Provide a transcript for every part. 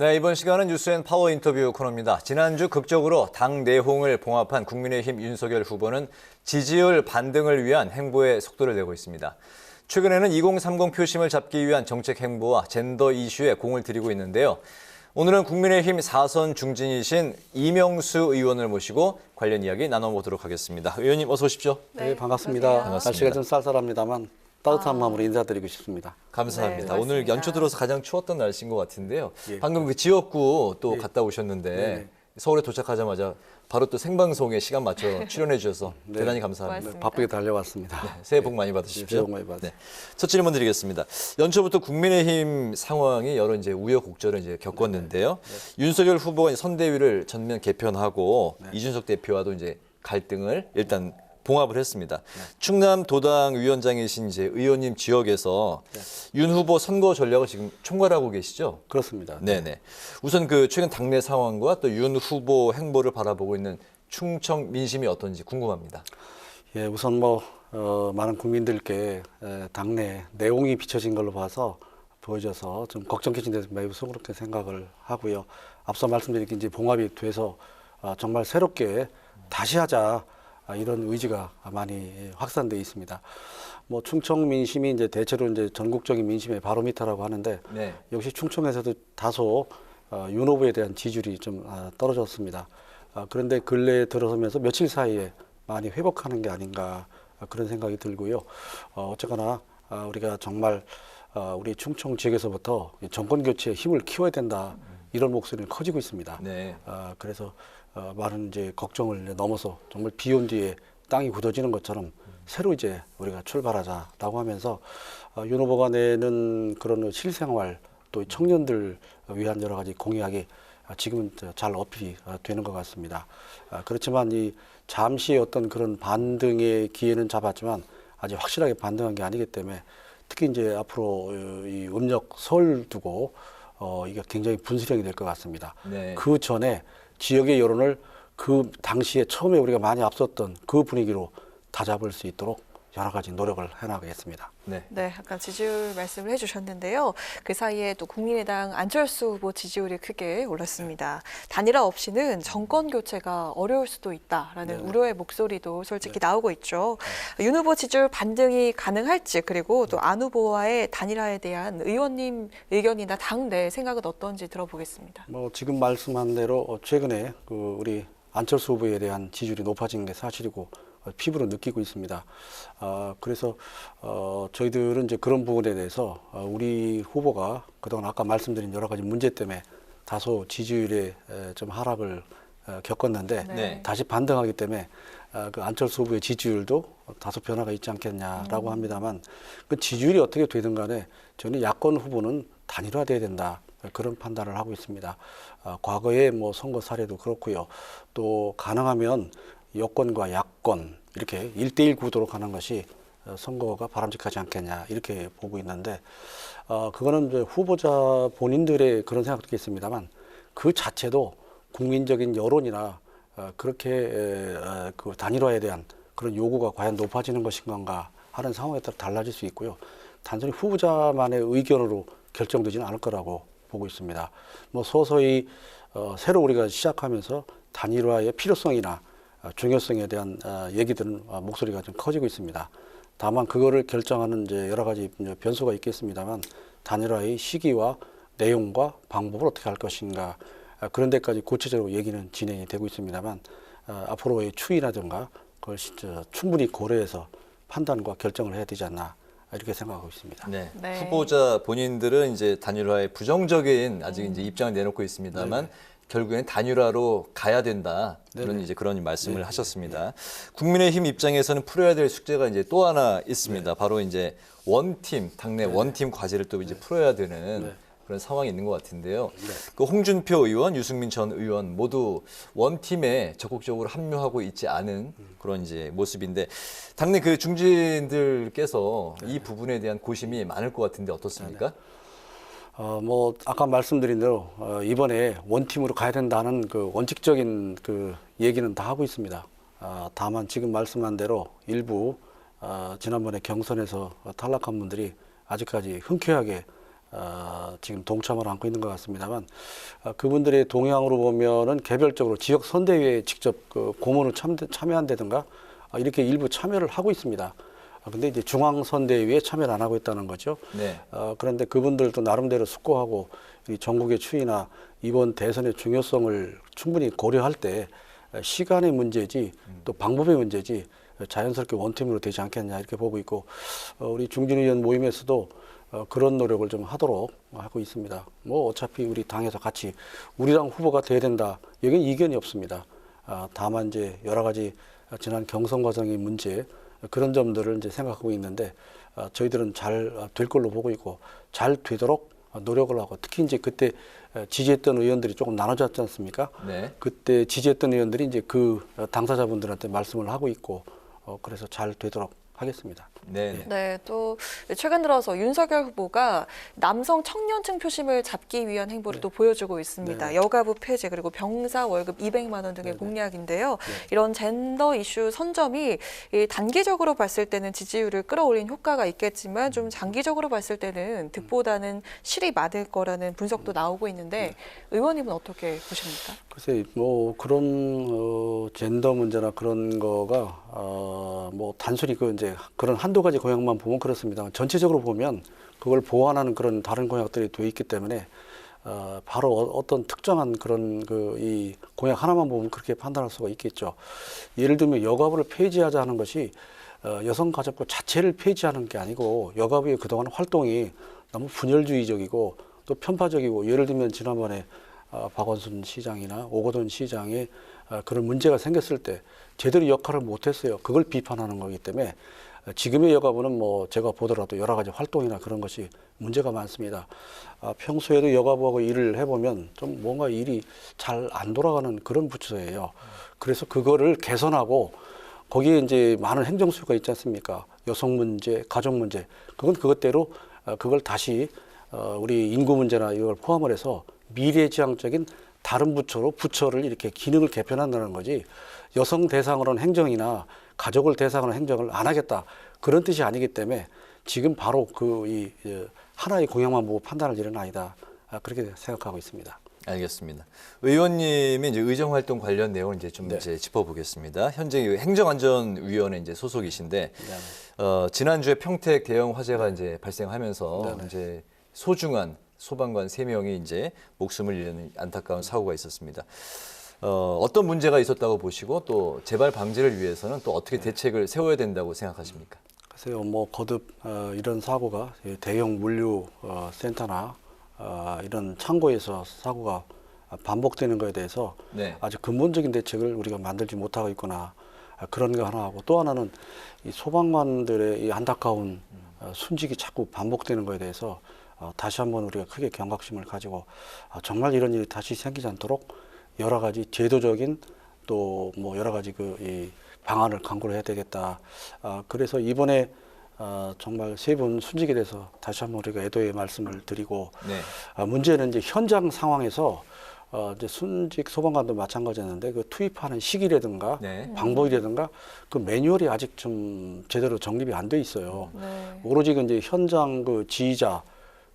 네, 이번 시간은 뉴스앤파워 인터뷰 코너입니다. 지난주 극적으로 당 내홍을 봉합한 국민의힘 윤석열 후보는 지지율 반등을 위한 행보에 속도를 내고 있습니다. 최근에는 2030 표심을 잡기 위한 정책 행보와 젠더 이슈에 공을 들이고 있는데요. 오늘은 국민의힘 4선 중진이신 이명수 의원을 모시고 관련 이야기 나눠보도록 하겠습니다. 의원님 어서 오십시오. 네, 반갑습니다. 날씨가 좀 쌀쌀합니다만 따뜻한 마음으로 인사드리고 싶습니다. 감사합니다. 네, 오늘 연초 들어서 가장 추웠던 날씨인 것 같은데요. 예. 방금 그 지역구 또 갔다 오셨는데 네네. 서울에 도착하자마자 바로 또 생방송에 시간 맞춰 출연해 주셔서 네. 대단히 감사합니다. 고맙습니다. 바쁘게 달려왔습니다. 새해 복 많이 받으십시오. 새해 복 많이 받으세요. 첫 질문 드리겠습니다. 연초부터 국민의힘 상황이 여러 이제 우여곡절을 이제 겪었는데요. 윤석열 후보가 선대위를 전면 개편하고 이준석 대표와도 이제 갈등을 일단 봉합을 했습니다. 충남 도당 위원장이신 이제 의원님 지역에서 윤 후보 선거 전략을 지금 총괄하고 계시죠? 그렇습니다. 네네. 우선 그 최근 당내 상황과 또 윤 후보 행보를 바라보고 있는 충청 민심이 어떤지 궁금합니다. 예, 우선 많은 국민들께 당내 내용이 비춰진 걸로 봐서 보여져서 좀 걱정되신 데서 매우 송구롭게 생각을 하고요. 앞서 말씀드린 이제 봉합이 돼서 정말 새롭게 다시 하자. 이런 의지가 많이 확산되어 있습니다. 충청 민심이 이제 대체로 이제 전국적인 민심의 바로미터라고 하는데 네. 역시 충청에서도 다소 윤 후보에 대한 지지율이 좀 떨어졌습니다. 그런데 근래에 들어서면서 며칠 사이에 많이 회복하는 게 아닌가 그런 생각이 들고요. 어쨌거나 우리가 정말 우리 충청 지역에서부터 정권 교체에 힘을 키워야 된다 이런 목소리는 커지고 있습니다. 네. 그래서 많은 이제 걱정을 넘어서 정말 비 온 뒤에 땅이 굳어지는 것처럼 새로 이제 우리가 출발하자라고 하면서 윤 후보가 내는 그런 실생활 또 청년들 위한 여러 가지 공약이 지금은 잘 어필이 되는 것 같습니다. 그렇지만 이 잠시 어떤 그런 반등의 기회는 잡았지만 아직 확실하게 반등한 게 아니기 때문에 특히 이제 앞으로 이 음력 설 두고 이게 굉장히 분수령이 될 것 같습니다. 네. 그 전에 지역의 여론을 그 당시에 처음에 우리가 많이 앞섰던 그 분위기로 다잡을 수 있도록 여러 가지 노력을 해나가겠습니다. 네. 네, 아까 지지율 말씀을 해주셨는데요. 그 사이에 또 국민의당 안철수 후보 지지율이 크게 올랐습니다. 단일화 없이는 정권 교체가 어려울 수도 있다라는 우려의 목소리도 솔직히 나오고 있죠. 윤 후보 지지율 반등이 가능할지 그리고 또 안 후보와의 단일화에 대한 의원님 의견이나 당 내 생각은 어떤지 들어보겠습니다. 지금 말씀한 대로 최근에 그 우리 안철수 후보에 대한 지지율이 높아진 게 사실이고 피부로 느끼고 있습니다. 그래서 저희들은 이제 그런 부분에 대해서 우리 후보가 그동안 아까 말씀드린 여러 가지 문제 때문에 다소 지지율에 좀 하락을 겪었는데 네. 다시 반등하기 때문에 그 안철수 후보의 지지율도 다소 변화가 있지 않겠냐라고 합니다만 그 지지율이 어떻게 되든 간에 저는 야권 후보는 단일화돼야 된다. 그런 판단을 하고 있습니다. 과거의 선거 사례도 그렇고요. 또 가능하면 여권과 야권 이렇게 1대1 구도로 가는 것이 선거가 바람직하지 않겠냐 이렇게 보고 있는데 그거는 이제 후보자 본인들의 그런 생각도 있겠습니다만 그 자체도 국민적인 여론이나 그렇게 그 단일화에 대한 그런 요구가 과연 높아지는 것인가 하는 상황에 따라 달라질 수 있고요. 단순히 후보자만의 의견으로 결정되지는 않을 거라고 보고 있습니다. 서서히 새로 우리가 시작하면서 단일화의 필요성이나 중요성에 대한 얘기들은 목소리가 좀 커지고 있습니다. 다만 그거를 결정하는 이제 여러 가지 변수가 있겠습니다만 단일화의 시기와 내용과 방법을 어떻게 할 것인가 그런 데까지 구체적으로 얘기는 진행이 되고 있습니다만 앞으로의 추이라든가 그걸 충분히 고려해서 판단과 결정을 해야 되지 않나 이렇게 생각하고 있습니다. 네. 네. 후보자 본인들은 이제 단일화에 부정적인 아직 이제 입장을 내놓고 있습니다만 결국엔 단일화로 가야 된다. 그런 말씀을 하셨습니다. 국민의힘 입장에서는 풀어야 될 숙제가 이제 또 하나 있습니다. 바로 이제 원팀, 당내 원팀 과제를 또 이제 풀어야 되는 그런 상황이 있는 것 같은데요. 그 홍준표 의원, 유승민 전 의원 모두 원팀에 적극적으로 합류하고 있지 않은 그런 이제 모습인데 당내 그 중진들께서 이 부분에 대한 고심이 많을 것 같은데 어떻습니까? 아까 말씀드린 대로 이번에 원팀으로 가야 된다는 그 원칙적인 그 얘기는 다 하고 있습니다. 다만 지금 말씀한 대로 일부 지난번에 경선에서 탈락한 분들이 아직까지 흔쾌하게 지금 동참을 안고 있는 것 같습니다만 그분들의 동향으로 보면은 개별적으로 지역 선대위에 직접 그 고문을 참여한다든가 이렇게 일부 참여를 하고 있습니다. 근데 이제 중앙 선대위에 참여를 안 하고 있다는 거죠. 네. 그런데 그분들도 나름대로 숙고하고 이 전국의 추이나 이번 대선의 중요성을 충분히 고려할 때 시간의 문제지 또 방법의 문제지 자연스럽게 원팀으로 되지 않겠냐 이렇게 보고 있고 우리 중진 의원 모임에서도 그런 노력을 좀 하도록 하고 있습니다. 뭐 어차피 우리 당에서 같이 우리랑 후보가 돼야 된다. 여기는 이견이 없습니다. 다만 이제 여러 가지 지난 경선 과정의 문제 그런 점들을 이제 생각하고 있는데 저희들은 잘 될 걸로 보고 있고 잘 되도록 노력을 하고 특히 이제 그때 지지했던 의원들이 조금 나눠졌지 않습니까? 네. 그때 지지했던 의원들이 이제 그 당사자분들한테 말씀을 하고 있고 그래서 잘 되도록 하겠습니다. 네. 네, 또 최근 들어서 윤석열 후보가 남성 청년층 표심을 잡기 위한 행보를 또 보여주고 있습니다. 네. 여가부 폐지 그리고 병사 월급 200만 원 등의 공약인데요. 이런 젠더 이슈 선점이 단기적으로 봤을 때는 지지율을 끌어올린 효과가 있겠지만 좀 장기적으로 봤을 때는 득보다는 실이 많을 거라는 분석도 나오고 있는데 의원님은 어떻게 보십니까? 글쎄, 뭐 그런 젠더 문제나 그런 거가 뭐 단순히 그 이제 그런 한두 가지 공약만 보면 그렇습니다. 전체적으로 보면 그걸 보완하는 그런 다른 공약들이 돼 있기 때문에 바로 어떤 특정한 그런 그 이 공약 하나만 보면 그렇게 판단할 수가 있겠죠. 예를 들면 여가부를 폐지하자는 것이 여성가족부 자체를 폐지하는 게 아니고 여가부의 그동안 활동이 너무 분열주의적이고 또 편파적이고 예를 들면 지난번에 박원순 시장이나 오거돈 시장의 그런 문제가 생겼을 때 제대로 역할을 못했어요. 그걸 비판하는 거기 때문에 지금의 여가부는 뭐 제가 보더라도 여러 가지 활동이나 그런 것이 문제가 많습니다. 평소에도 여가부하고 일을 해보면 좀 뭔가 일이 잘 안 돌아가는 그런 부처예요. 그래서 그거를 개선하고 거기에 이제 많은 행정수가 있지 않습니까? 여성 문제, 가족 문제. 그건 그것대로 그걸 다시 우리 인구 문제나 이걸 포함을 해서 미래지향적인 다른 부처로 부처를 이렇게 기능을 개편한다는 거지 여성 대상으로는 행정이나 가족을 대상으로 행정을 안 하겠다 그런 뜻이 아니기 때문에 지금 바로 그 하나의 공약만 보고 판단할 일은 아니다 그렇게 생각하고 있습니다. 알겠습니다. 의원님이 이제 의정활동 관련 내용을 이제 좀 이제 짚어보겠습니다. 현재 행정안전위원회 이제 소속이신데 지난주에 평택 대형 화재가 이제 발생하면서 이제 소중한 소방관 3명이 이제 목숨을 잃는 안타까운 사고가 있었습니다. 어떤 문제가 있었다고 보시고 또 재발 방지를 위해서는 또 어떻게 대책을 세워야 된다고 생각하십니까? 글쎄요, 뭐 거듭 이런 사고가 대형 물류 센터나 이런 창고에서 사고가 반복되는 것에 대해서 아주 근본적인 대책을 우리가 만들지 못하고 있구나 그런 거 하나 하고 또 하나는 이 소방관들의 이 안타까운 순직이 자꾸 반복되는 것에 대해서 다시 한번 우리가 크게 경각심을 가지고 정말 이런 일이 다시 생기지 않도록 여러 가지 제도적인 또 뭐 여러 가지 이 방안을 강구를 해야 되겠다. 그래서 이번에 정말 3분 순직에 대해서 다시 한번 우리가 애도의 말씀을 드리고 문제는 이제 현장 상황에서 이제 순직 소방관도 마찬가지였는데 그 투입하는 시기라든가 방법이라든가 그 매뉴얼이 아직 좀 제대로 정립이 안 돼 있어요. 오로지 이제 현장 그 지휘자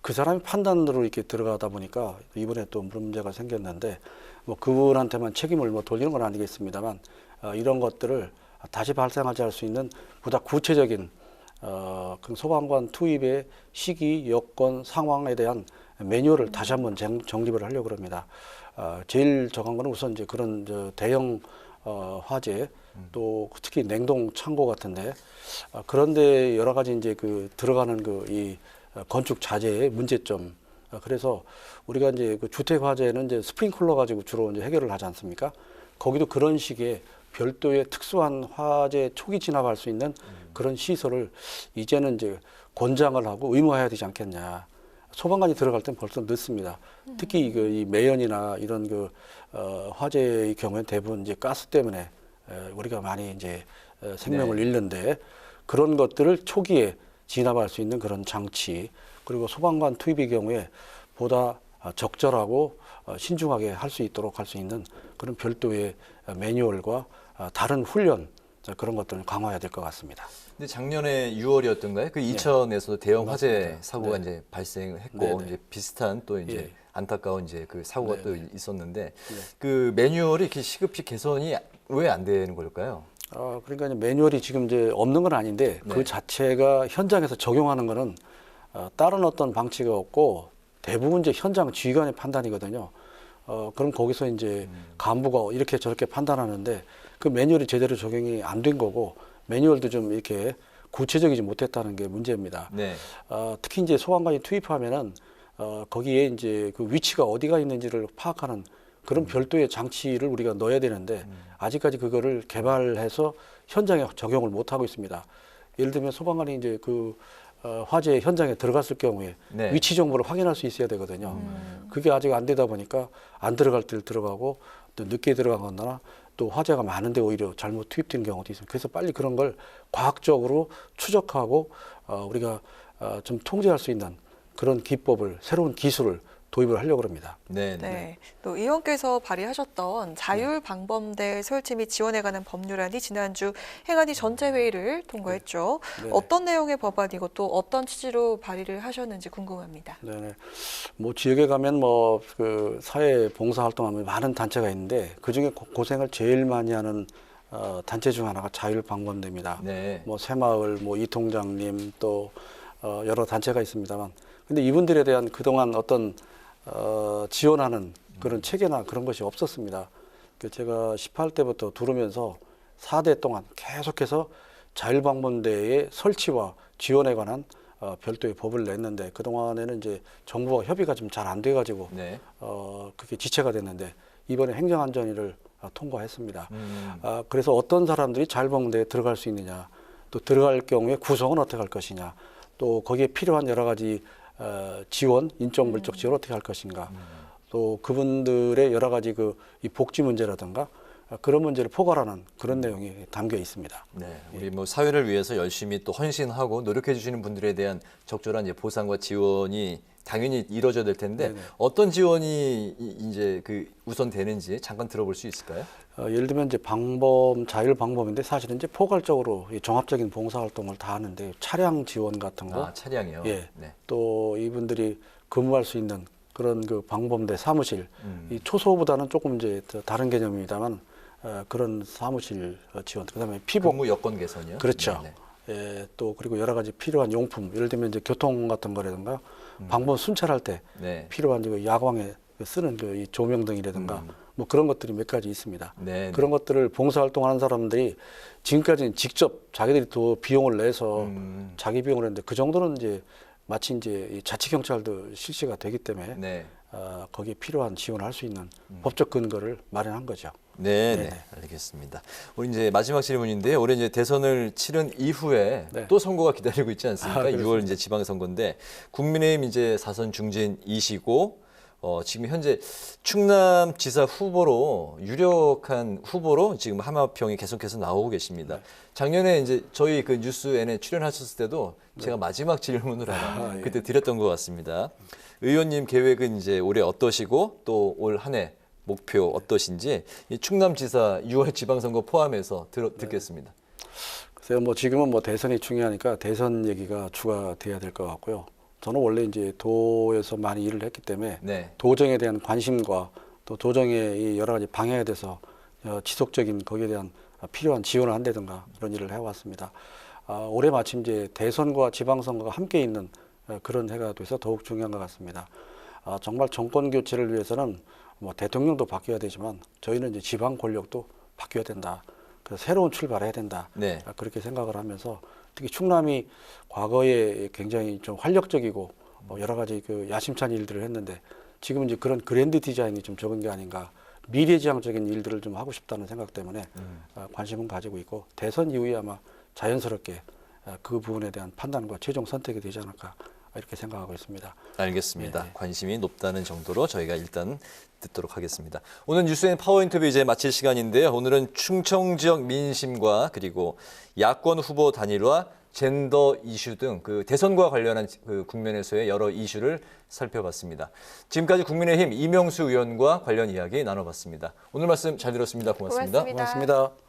그 사람의 판단으로 이렇게 들어가다 보니까 이번에 또 문제가 생겼는데 뭐 그분한테만 책임을 뭐 돌리는 건 아니겠습니다만 이런 것들을 다시 발생하지 않을 수 있는 보다 구체적인 그 소방관 투입의 시기, 여건, 상황에 대한 매뉴얼을 다시 한번 정립을 하려고 합니다. 제일 정한 거는 우선 이제 그런 대형 화재 또 특히 냉동 창고 같은데 그런데 여러 가지 이제 그 들어가는 이 건축 자재의 문제점. 그래서 우리가 이제 그 주택 화재는 이제 스프링클러 가지고 주로 이제 해결을 하지 않습니까? 거기도 그런 식의 별도의 특수한 화재 초기 진압할 수 있는 그런 시설을 이제는 이제 권장을 하고 의무화해야 되지 않겠냐. 소방관이 들어갈 땐 벌써 늦습니다. 특히 이 매연이나 이런 화재의 경우에 대부분 이제 가스 때문에 우리가 많이 이제 생명을 잃는데 그런 것들을 초기에 진압할 수 있는 그런 장치 그리고 소방관 투입의 경우에 보다 적절하고 신중하게 할 수 있도록 할 수 있는 그런 별도의 매뉴얼과 다른 훈련 그런 것들을 강화해야 될 것 같습니다. 근데 작년에 6월이었던가요? 그 이천에서도 대형 화재 맞습니다. 사고가 네. 이제 발생을 했고 네, 네. 이제 비슷한 또 이제 예. 안타까운 이제 그 사고가 네, 또 네. 있었는데 그 매뉴얼이 이렇게 시급히 개선이 왜 안 되는 걸까요? 그러니까 이제 매뉴얼이 지금 이제 없는 건 아닌데 네. 그 자체가 현장에서 적용하는 거는 다른 어떤 방치가 없고 대부분 이제 현장 지휘관의 판단이거든요. 그럼 거기서 이제 간부가 이렇게 저렇게 판단하는데 그 매뉴얼이 제대로 적용이 안 된 거고 매뉴얼도 좀 이렇게 구체적이지 못했다는 게 문제입니다. 네. 특히 이제 소방관이 투입하면은 거기에 이제 그 위치가 어디가 있는지를 파악하는 그런 별도의 장치를 우리가 넣어야 되는데 아직까지 그거를 개발해서 현장에 적용을 못 하고 있습니다. 예를 들면 소방관이 이제 그 화재 현장에 들어갔을 경우에 네. 위치 정보를 확인할 수 있어야 되거든요. 그게 아직 안 되다 보니까 안 들어갈 때를 들어가고 또 늦게 들어가거나 또 화재가 많은데 오히려 잘못 투입된 경우도 있습니다. 그래서 빨리 그런 걸 과학적으로 추적하고 우리가 좀 통제할 수 있는 그런 기법을 새로운 기술을 도입을 하려고 합니다. 네. 네. 또 의원께서 발의하셨던 자율방범대 설치 및 지원에 관한 법률안이 지난주 행안위 전체 회의를 통과했죠. 네. 어떤 내용의 법안이고 또 어떤 취지로 발의를 하셨는지 궁금합니다. 네네. 뭐 지역에 가면 뭐 그 사회 봉사 활동하면 많은 단체가 있는데 그 중에 고생을 제일 많이 하는 단체 중 하나가 자율방범대입니다. 네. 뭐 새마을, 뭐 이통장님 또 여러 단체가 있습니다만, 근데 이분들에 대한 그동안 어떤 지원하는 그런 체계나 그런 것이 없었습니다. 제가 18대부터 들으면서 4대 동안 계속해서 자율방범대의 설치와 지원에 관한 별도의 법을 냈는데 그동안에는 이제 정부와 협의가 좀 잘 안 돼가지고 네. 그게 지체가 됐는데 이번에 행정안전위를 통과했습니다. 그래서 어떤 사람들이 자율방범대에 들어갈 수 있느냐, 또 들어갈 경우에 구성은 어떻게 할 것이냐, 또 거기에 필요한 여러 가지 지원, 인적 물적 지원 어떻게 할 것인가, 또 그분들의 여러 가지 이 복지 문제라든가 그런 문제를 포괄하는 그런 내용이 담겨 있습니다. 네, 우리 뭐 사회를 위해서 열심히 또 헌신하고 노력해 주시는 분들에 대한 적절한 이제 보상과 지원이 당연히 이루어져야 될 텐데 네네. 어떤 지원이 이제 그 우선 되는지 잠깐 들어볼 수 있을까요? 예를 들면 이제 자율 방범인데 사실은 이제 포괄적으로 이 종합적인 봉사 활동을 다 하는데 차량 지원 같은 거, 차량이요. 예, 네. 또 이분들이 근무할 수 있는 그런 그 방범대 사무실, 이 초소보다는 조금 이제 다른 개념입니다만 그런 사무실 지원, 그다음에 피복, 근무 여건 개선이요. 그렇죠. 네, 예, 또 그리고 여러 가지 필요한 용품, 예를 들면 이제 교통 같은 거라든가 방범 순찰할 때 네. 필요한 그 야광에 쓰는 이 조명등이라든가 뭐 그런 것들이 몇 가지 있습니다. 네. 그런 것들을 봉사활동하는 사람들이 지금까지는 직접 자기들이 또 비용을 내서 자기 비용을 했는데 그 정도는 이제 마치 이제 이 자치경찰도 실시가 되기 때문에 네. 거기에 필요한 지원을 할 수 있는 법적 근거를 마련한 거죠. 네, 네네. 네, 알겠습니다. 우리 이제 마지막 질문인데요. 올해 이제 대선을 치른 이후에 네. 또 선거가 기다리고 있지 않습니까? 그렇습니다. 6월 이제 지방선거인데 국민의힘 이제 4선 중진이시고 지금 현재 충남지사 후보로 유력한 후보로 지금 하마평이 계속해서 나오고 계십니다. 작년에 이제 저희 그 뉴스N에 출연하셨을 때도 제가 마지막 질문을 하나 예. 그때 드렸던 것 같습니다. 의원님 계획은 이제 올해 어떠시고 또 올 한 해 목표 어떠신지 이 충남지사 6월 지방선거 포함해서 듣겠습니다. 글쎄요, 뭐 지금은 뭐 대선이 중요하니까 대선 얘기가 주가 돼야 될 것 같고요. 저는 원래 이제 도에서 많이 일을 했기 때문에 네. 도정에 대한 관심과 또 도정의 이 여러 가지 방향에 대해서 지속적인 거기에 대한 필요한 지원을 한다든가 그런 일을 해왔습니다. 올해 마침 이제 대선과 지방선거가 함께 있는 그런 해가 돼서 더욱 중요한 것 같습니다. 정말 정권 교체를 위해서는 뭐 대통령도 바뀌어야 되지만 저희는 이제 지방 권력도 바뀌어야 된다. 그래서 새로운 출발을 해야 된다. 네. 그렇게 생각을 하면서 특히 충남이 과거에 굉장히 좀 활력적이고 여러 가지 그 야심찬 일들을 했는데 지금 이제 그런 그랜드 디자인이 좀 적은 게 아닌가. 미래지향적인 일들을 좀 하고 싶다는 생각 때문에 관심은 가지고 있고 대선 이후에 아마 자연스럽게 그 부분에 대한 판단과 최종 선택이 되지 않을까 이렇게 생각하고 있습니다. 알겠습니다. 네. 관심이 높다는 정도로 저희가 일단 듣도록 하겠습니다. 오늘 뉴스엔 파워 인터뷰 이제 마칠 시간인데요. 오늘은 충청 지역 민심과 그리고 야권 후보 단일화, 젠더 이슈 등 그 대선과 관련한 그 국면에서의 여러 이슈를 살펴봤습니다. 지금까지 국민의힘 이명수 의원과 관련 이야기 나눠봤습니다. 오늘 말씀 잘 들었습니다. 고맙습니다. 고맙습니다. 고맙습니다.